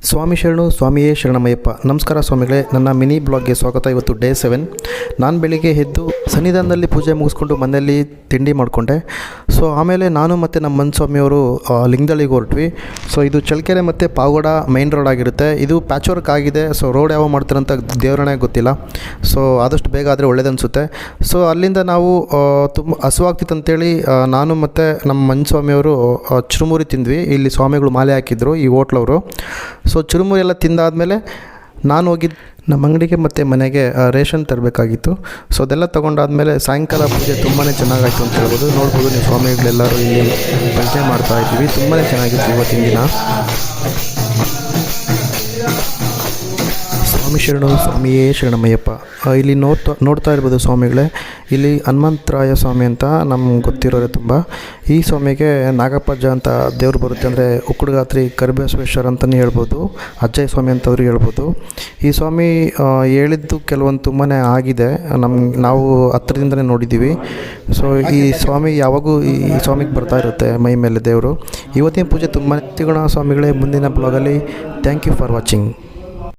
ಸ್ವಾಮಿ ಶರಣು ಸ್ವಾಮಿಯೇ ಶರಣಮಯ್ಯಪ್ಪ. ನಮಸ್ಕಾರ ಸ್ವಾಮಿಗಳೇ, ನನ್ನ ಮಿನಿ ಬ್ಲಾಗ್ಗೆ ಸ್ವಾಗತ. ಇವತ್ತು ಡೇ 7. ನಾನು ಬೆಳಿಗ್ಗೆ ಎದ್ದು ಸನ್ನಿಧಾನದಲ್ಲಿ ಪೂಜೆ ಮುಗಿಸ್ಕೊಂಡು ಮನೆಯಲ್ಲಿ ತಿಂಡಿ ಮಾಡಿಕೊಂಡೆ. ಸೊ ಆಮೇಲೆ ನಾನು ಮತ್ತು ನಮ್ಮ ಮನ್ಸ್ವಾಮಿಯವರು ಲಿಂಗದಳ್ಳಿಗೆ ಹೊರಟ್ವಿ. ಸೊ ಇದು ಚಳ್ಳಕೆರೆ ಮತ್ತು ಪಾವಗಡ ಮೈನ್ ರೋಡ್ ಆಗಿರುತ್ತೆ. ಇದು ಪ್ಯಾಚ್ ವರ್ಕ್ ಆಗಿದೆ. ಸೊ ರೋಡ್ ಯಾವ ಮಾಡ್ತಾರಂತ ದೇವರಣೆ ಗೊತ್ತಿಲ್ಲ. ಸೊ ಆದಷ್ಟು ಬೇಗ ಆದರೆ ಒಳ್ಳೇದನ್ನಿಸುತ್ತೆ. ಸೊ ಅಲ್ಲಿಂದ ನಾವು ತುಂಬ ಹಸುವಾಗ್ತಿತ್ತು ಅಂತೇಳಿ ನಾನು ಮತ್ತು ನಮ್ಮ ಮನ್ಸ್ವಾಮಿಯವರು ಚುರುಮುರಿ ತಿಂದ್ವಿ. ಇಲ್ಲಿ ಸ್ವಾಮಿಗಳು ಮಾಲೆ ಹಾಕಿದ್ರು, ಈ ಹೋಟ್ಲವರು. ಸೊ ಚುರುಮುರಿ ಎಲ್ಲ ತಿಂದಾದಮೇಲೆ ನಾನು ಹೋಗಿದ್ದು ನಮ್ಮ ಅಂಗಡಿಗೆ ಮತ್ತು ಮನೆಗೆ ರೇಷನ್ ತರಬೇಕಾಗಿತ್ತು. ಸೊ ಅದೆಲ್ಲ ತೊಗೊಂಡಾದ್ಮೇಲೆ ಸಾಯಂಕಾಲ ಪೂಜೆ ತುಂಬಾ ಚೆನ್ನಾಗಾಯಿತು ಅಂತ ಹೇಳ್ಬೋದು. ನೋಡ್ಬೋದು ನೀವು, ಸ್ವಾಮಿಗಳೆಲ್ಲರೂ ಇಲ್ಲಿ ಭಜನೆ ಮಾಡ್ತಾಯಿದ್ದೀವಿ. ತುಂಬಾ ಚೆನ್ನಾಗಿತ್ತು ಇವತ್ತಿನ ದಿನ. ಸ್ವಾಮಿ ಶರಣು ಸ್ವಾಮಿಯೇ ಶರಣಮಯ್ಯಪ್ಪ. ಇಲ್ಲಿ ನೋಡ್ತಾ ಇರ್ಬೋದು ಸ್ವಾಮಿಗಳೇ, ಇಲ್ಲಿ ಹನುಮಂತರಾಯ ಸ್ವಾಮಿ ಅಂತ ನಮ್ಗೆ ಗೊತ್ತಿರೋರೆ ತುಂಬ. ಈ ಸ್ವಾಮಿಗೆ ನಾಗಪ್ಪಜ್ಜ ಅಂತ ದೇವ್ರು ಬರುತ್ತೆ, ಅಂದರೆ ಉಕ್ಕುಡುಗಾತ್ರಿ ಕರಿಬಸವೇಶ್ವರ ಅಂತಲೇ ಹೇಳ್ಬೋದು, ಅಜ್ಜಯ್ಯ ಸ್ವಾಮಿ ಅಂತವ್ರು ಹೇಳ್ಬೋದು. ಈ ಸ್ವಾಮಿ ಹೇಳಿದ್ದು ಕೆಲವೊಂದು ತುಂಬಾ ಆಗಿದೆ. ನಾವು ಹತ್ತಿರದಿಂದಲೇ ನೋಡಿದ್ದೀವಿ. ಸೊ ಈ ಸ್ವಾಮಿ ಯಾವಾಗೂ ಈ ಸ್ವಾಮಿಗೆ ಬರ್ತಾ ಇರುತ್ತೆ ಮೈ ಮೇಲೆ ದೇವರು. ಇವತ್ತಿನ ಪೂಜೆ ತುಂಬ ತಿಗೋಣ ಸ್ವಾಮಿಗಳೇ. ಮುಂದಿನ ಬ್ಲಾಗಲ್ಲಿ ಥ್ಯಾಂಕ್ ಯು ಫಾರ್ ವಾಚಿಂಗ್.